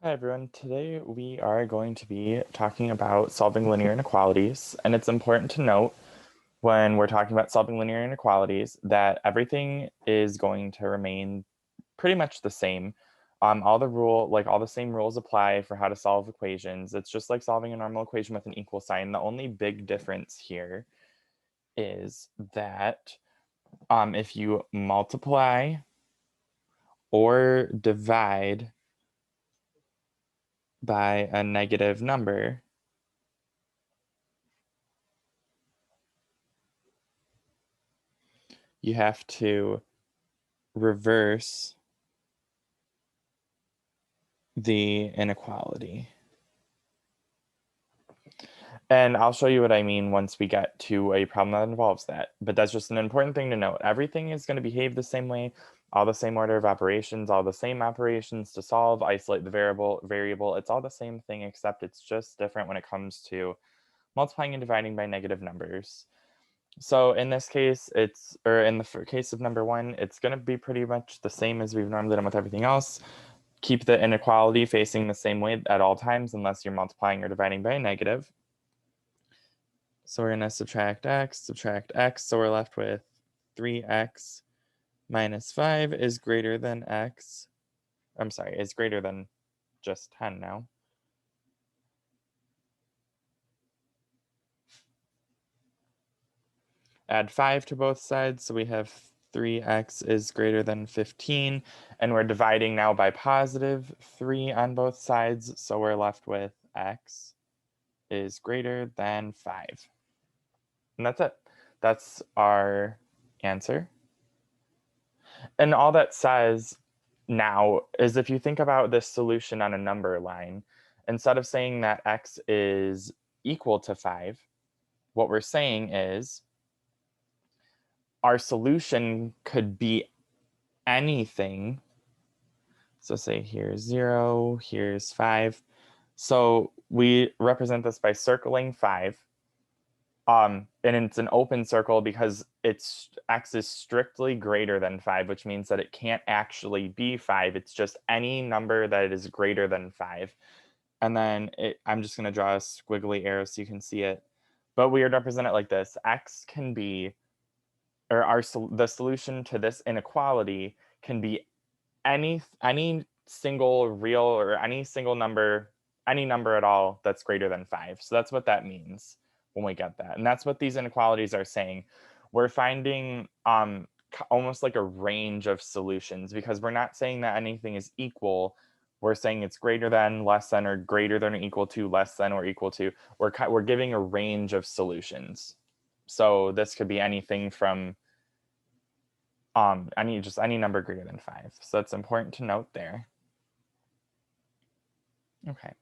Hi everyone, today we are going to be talking about solving linear inequalities, and it's important to note when we're talking about solving linear inequalities that everything is going to remain pretty much the same. All the same rules apply for how to solve equations. It's just like solving a normal equation with an equal sign. The only big difference here is that if you multiply or divide by a negative number, you have to reverse the inequality. And I'll show you what I mean once we get to a problem that involves that. But that's just an important thing to note. Everything is going to behave the same way, all the same order of operations, all the same operations to solve, isolate the variable. It's all the same thing, except it's just different when it comes to multiplying and dividing by negative numbers. So in this case, in the case of number one, it's going to be pretty much the same as we've normally done with everything else. Keep the inequality facing the same way at all times unless you're multiplying or dividing by a negative. So we're going to subtract x, so we're left with 3x minus 5 is greater than x. I'm sorry, is greater than just 10 now. Add 5 to both sides, so we have 3x is greater than 15, and we're dividing now by positive 3 on both sides, so we're left with x is greater than 5. And that's it. That's our answer. And all that says now is if you think about this solution on a number line, instead of saying that x is equal to 5, what we're saying is our solution could be anything. So say here's 0, here's 5. So we represent this by circling 5. And it's an open circle because x is strictly greater than 5, which means that it can't actually be 5. It's just any number that is greater than 5. And then I'm just going to draw a squiggly arrow so you can see it. But we would represent it like this. X can be, or the solution to this inequality can be any single real or any single number, any number at all that's greater than 5. So that's what that means when we get that. And that's what these inequalities are saying. We're finding almost like a range of solutions because we're not saying that anything is equal. We're saying it's greater than, less than, or greater than or equal to, less than or equal to. We're giving a range of solutions. So this could be anything from any number greater than 5. So it's important to note there. Okay.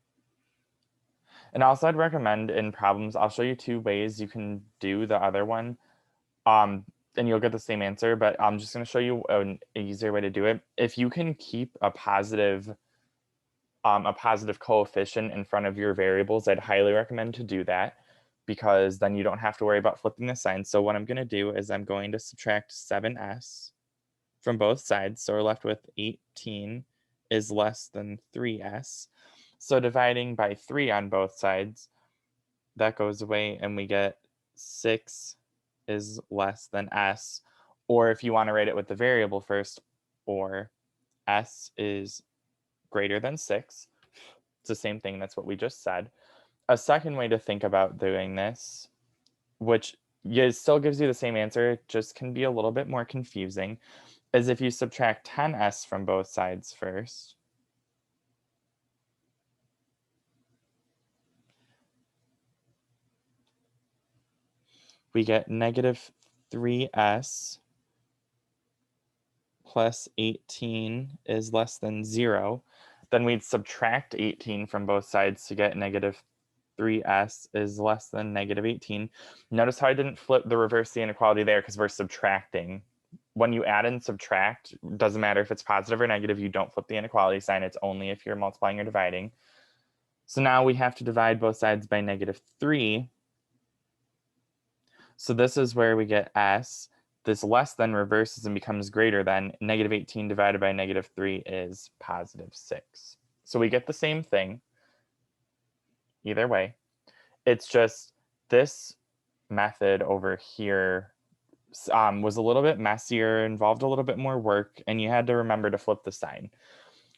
And also I'd recommend in problems, I'll show you 2 ways you can do the other one. And you'll get the same answer, but I'm just going to show you an easier way to do it. If you can keep a positive coefficient in front of your variables, I'd highly recommend to do that because then you don't have to worry about flipping the sign. So what I'm going to do is I'm going to subtract 7s from both sides. So we're left with 18 is less than 3s. So dividing by 3 on both sides, that goes away and we get 6 is less than s. Or if you want to write it with the variable first, or s is greater than 6. It's the same thing, that's what we just said. A second way to think about doing this, which still gives you the same answer, it just can be a little bit more confusing, is if you subtract 10s from both sides first. We get negative 3s plus 18 is less than 0. Then we'd subtract 18 from both sides to get negative 3s is less than negative 18. Notice how I didn't flip the reverse the inequality there because we're subtracting. When you add and subtract, doesn't matter if it's positive or negative, you don't flip the inequality sign. It's only if you're multiplying or dividing. So now we have to divide both sides by negative 3. So this is where we get s. This less than reverses and becomes greater than. Negative 18 divided by negative 3 is positive 6. So we get the same thing either way. It's just this method over here was a little bit messier, involved a little bit more work, and you had to remember to flip the sign.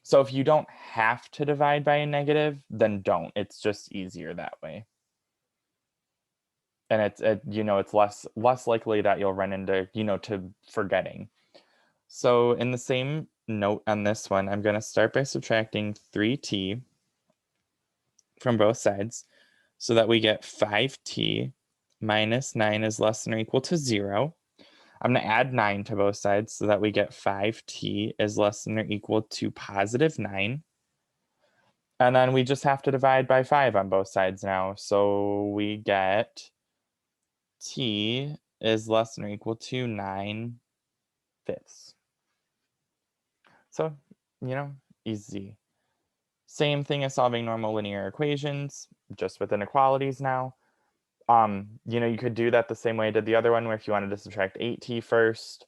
So if you don't have to divide by a negative, then don't. It's just easier that way. And it's less likely that you'll run into, to forgetting. So in the same note on this one, I'm going to start by subtracting 3t from both sides so that we get 5t minus 9 is less than or equal to 0. I'm going to add 9 to both sides so that we get 5t is less than or equal to positive 9. And then we just have to divide by 5 on both sides now. So we get t is less than or equal to 9/5. So, easy. Same thing as solving normal linear equations, just with inequalities now. You could do that the same way I did the other one, where if you wanted to subtract 8t first,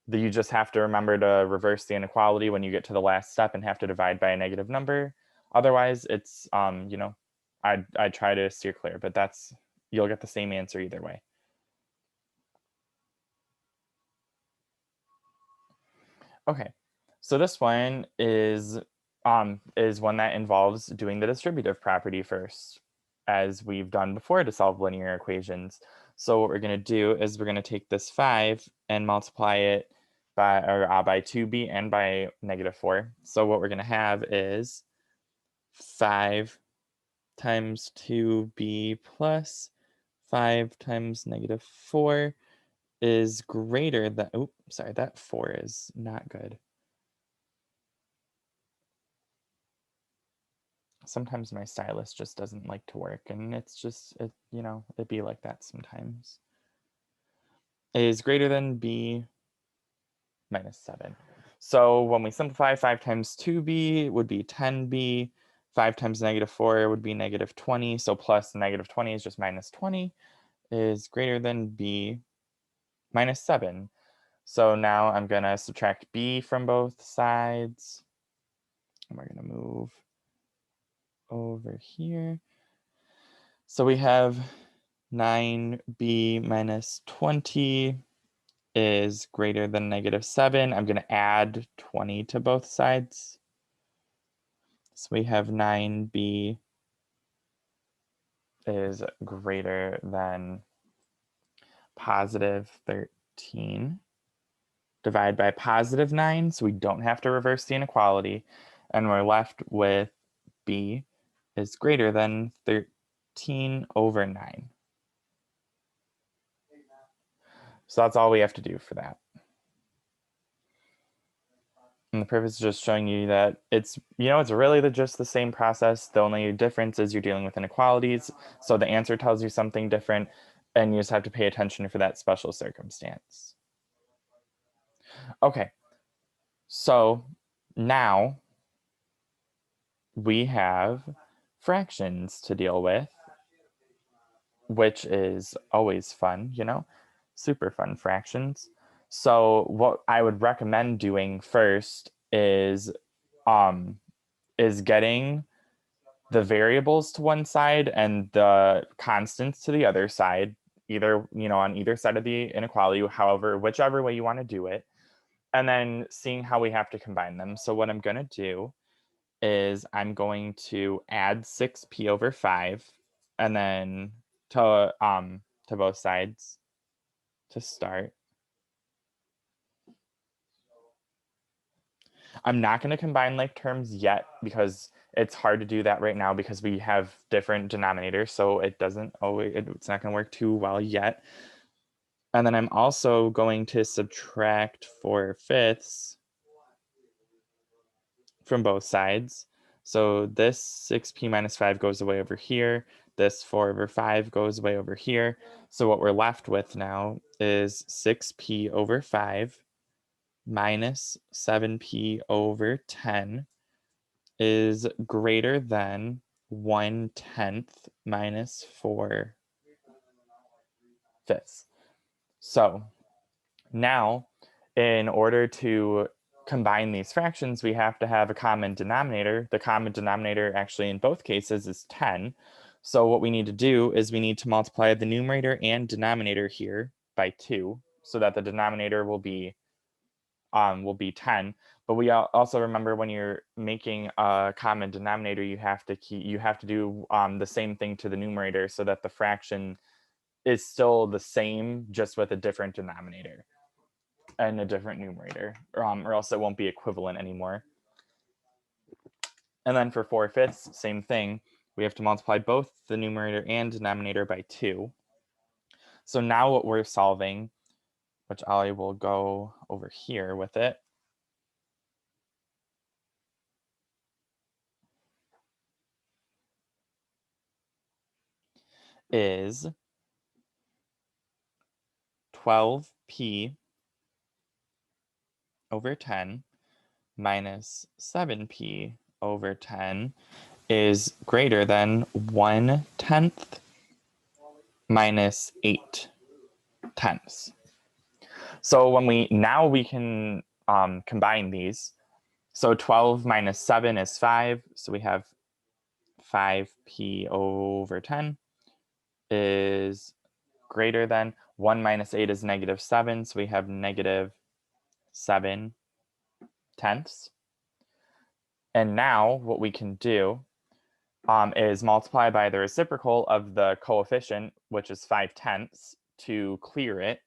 you just have to remember to reverse the inequality when you get to the last step and have to divide by a negative number. Otherwise, it's, I try to steer clear, but you'll get the same answer either way. Okay, so this one is one that involves doing the distributive property first, as we've done before to solve linear equations. So what we're going to do is we're going to take this 5 and multiply it by 2b and by -4. So what we're going to have is 5 times 2b plus 5 times -4 is greater than, oh, sorry, that 4 is not good. Sometimes my stylus just doesn't like to work, and it's just, it'd be like that sometimes. Is greater than b minus 7. So when we simplify, 5 times 2b would be 10b. 5 times -4 would be -20. So plus -20 is just -20 is greater than b minus 7. So now I'm going to subtract b from both sides. And we're going to move over here. So we have 9b minus 20 is greater than -7. I'm going to add 20 to both sides. So we have 9b is greater than positive 13. Divide by positive 9, so we don't have to reverse the inequality. And we're left with b is greater than 13 over 9. So that's all we have to do for that. And the purpose is just showing you that it's really just the same process. The only difference is you're dealing with inequalities. So the answer tells you something different, and you just have to pay attention for that special circumstance. Okay, so now we have fractions to deal with, which is always fun, super fun fractions. So what I would recommend doing first is getting the variables to one side and the constants to the other side, either, on either side of the inequality, whichever way you want to do it, and then seeing how we have to combine them. So what I'm going to do is I'm going to add 6p over 5 and then to both sides to start. I'm not going to combine like terms yet because it's hard to do that right now because we have different denominators, so it's not going to work too well yet. And then I'm also going to subtract 4/5 from both sides. So this 6p minus 5 goes away over here. This 4 over 5 goes away over here. So what we're left with now is 6p over 5 minus 7p over 10 is greater than 1/10 minus 4/5. So now, in order to combine these fractions, we have to have a common denominator. The common denominator actually in both cases is 10. So what we need to do is we need to multiply the numerator and denominator here by 2 so that the denominator will be 10. But we also remember when you're making a common denominator, you have to do the same thing to the numerator so that the fraction is still the same, just with a different denominator and a different numerator, or else it won't be equivalent anymore. And then for 4/5, same thing. We have to multiply both the numerator and denominator by 2. So now what we're solving, which I will go over here with it, is 12p over 10 minus 7p over 10 is greater than 1/10 minus 8/10. So when we can combine these. So 12 minus 7 is 5. So we have 5p over 10 is greater than 1 minus 8 is -7. So we have -7/10. And now what we can do is multiply by the reciprocal of the coefficient, which is 5/10, to clear it.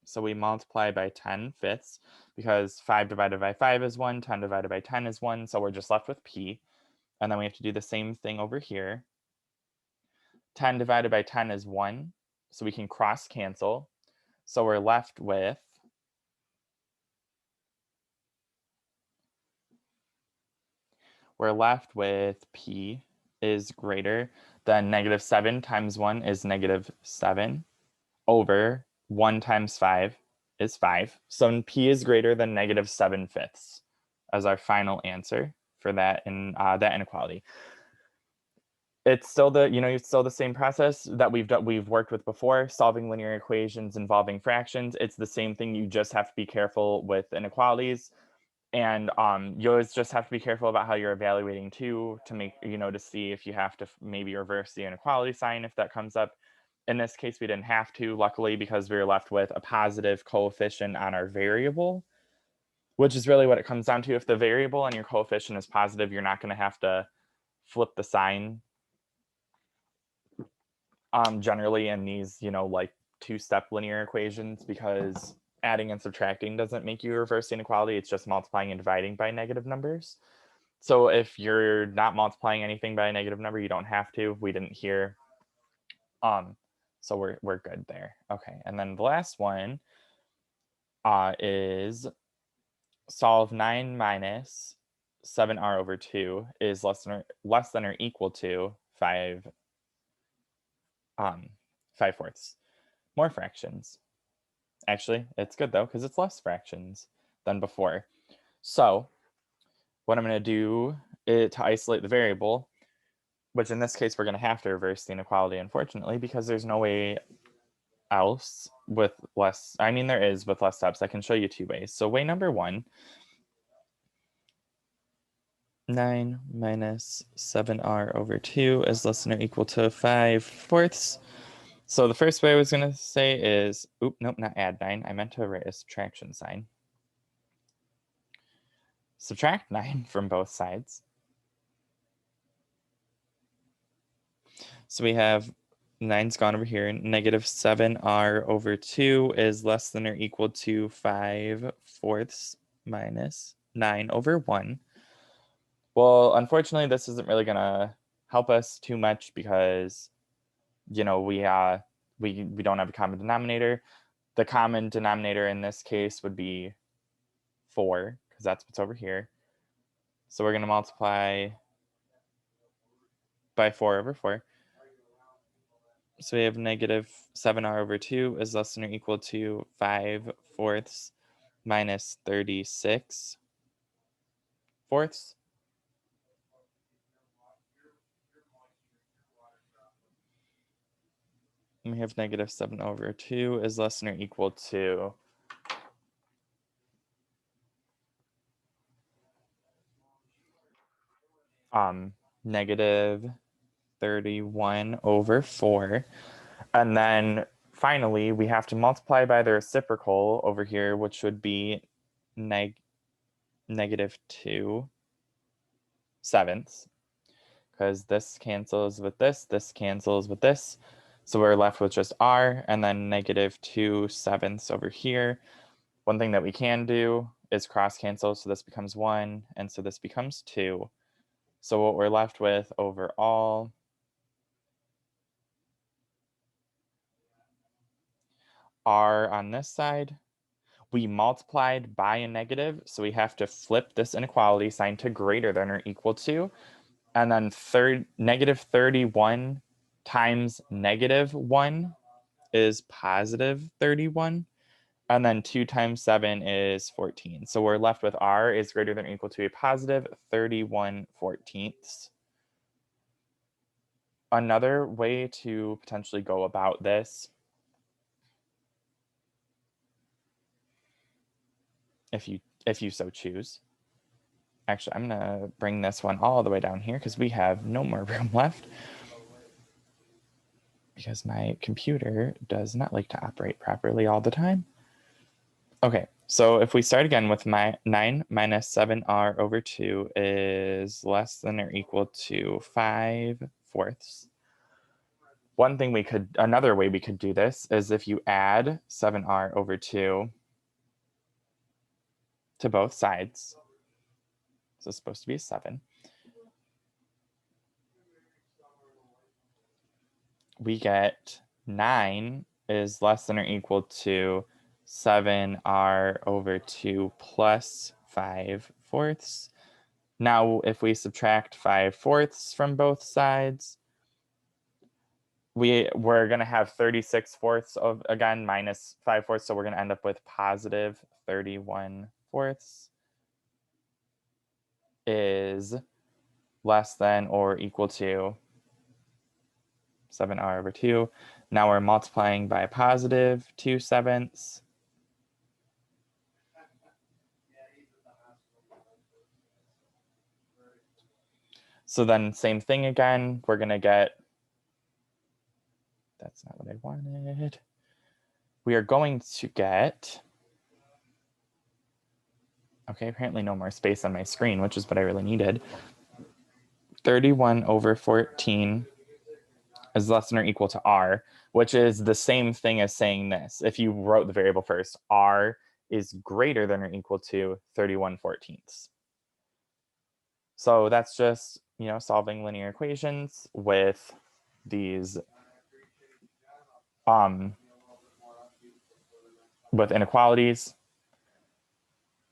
So we multiply by 10/5 because 5 divided by 5 is 1, 10 divided by 10 is 1, so we're just left with p. And then we have to do the same thing over here. 10 divided by 10 is 1, so we can cross cancel. So we're left with p is greater than -7 times 1 is -7 over 1 times 5 is 5. So p is greater than -7/5 as our final answer for that that inequality. It's still the same process that we've worked with before, solving linear equations involving fractions. It's the same thing. You just have to be careful with inequalities, and you always just have to be careful about how you're evaluating too, to make to see if you have to maybe reverse the inequality sign if that comes up. In this case, we didn't have to, luckily, because we were left with a positive coefficient on our variable, which is really what it comes down to. If the variable and your coefficient is positive, you're not going to have to flip the sign generally in these, like two-step linear equations, because adding and subtracting doesn't make you reverse the inequality. It's just multiplying and dividing by negative numbers. So if you're not multiplying anything by a negative number, you don't have to. We didn't here. So we're good there. Okay, and then the last one is solve 9 minus 7r over 2 is less than or equal to 5/4. More fractions. Actually, it's good though, because it's less fractions than before. So what I'm going to do is to isolate the variable, which in this case we're going to have to reverse the inequality, unfortunately, because there's no way else with less. I mean, there is with less steps. I can show you 2 ways. So way number 1, 9 minus 7r over 2 is less than or equal to 5/4. So the first way I was going to say is, nope, not add 9. I meant to write a subtraction sign. Subtract 9 from both sides. So we have 9's gone over here. -7r over 2 is less than or equal to 5/4 minus 9 over 1. Well, unfortunately, this isn't really going to help us too much because, we don't have a common denominator. The common denominator in this case would be 4, because that's what's over here. So we're going to multiply by 4 over 4. So we have -7r over 2 is less than or equal to 5/4 minus 36/4. And we have -7 over 2 is less than or equal to negative 31 over 4. And then finally, we have to multiply by the reciprocal over here, which would be negative 2/7, because this cancels with this cancels with this. So we're left with just r, and then negative 2/7 over here. One thing that we can do is cross cancel, so this becomes 1, and so this becomes 2. So what we're left with overall r on this side, we multiplied by a negative, so we have to flip this inequality sign to greater than or equal to, and then negative 31 times negative 1 is positive 31, and then 2 times 7 is 14. So we're left with r is greater than or equal to a positive 31/14. Another way to potentially go about this, if you so choose. Actually, I'm gonna bring this one all the way down here because we have no more room left, because my computer does not like to operate properly all the time. Okay, so if we start again with my 9 minus 7r over 2 is less than or equal to 5/4. Another way we could do this is if you add 7r over 2 to both sides. So it's supposed to be a 7. We get 9 is less than or equal to 7r over 2 plus 5/4. Now, if we subtract 5/4 from both sides, we're going to have 36/4 of, again, minus 5/4, so we're going to end up with positive 31/4 is less than or equal to 7r over 2. Now we're multiplying by a positive 2/7. So then same thing again, we're going to get, that's not what I wanted. We are going to get, okay, apparently no more space on my screen, which is what I really needed. 31/14 is less than or equal to r, which is the same thing as saying this. If you wrote the variable first, r is greater than or equal to 31/14. So that's just, solving linear equations with these with inequalities.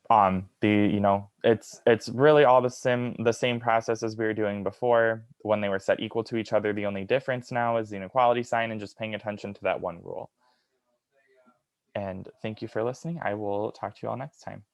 It's really all the same process as we were doing before when they were set equal to each other. The only difference now is the inequality sign and just paying attention to that one rule. And thank you for listening. I will talk to you all next time.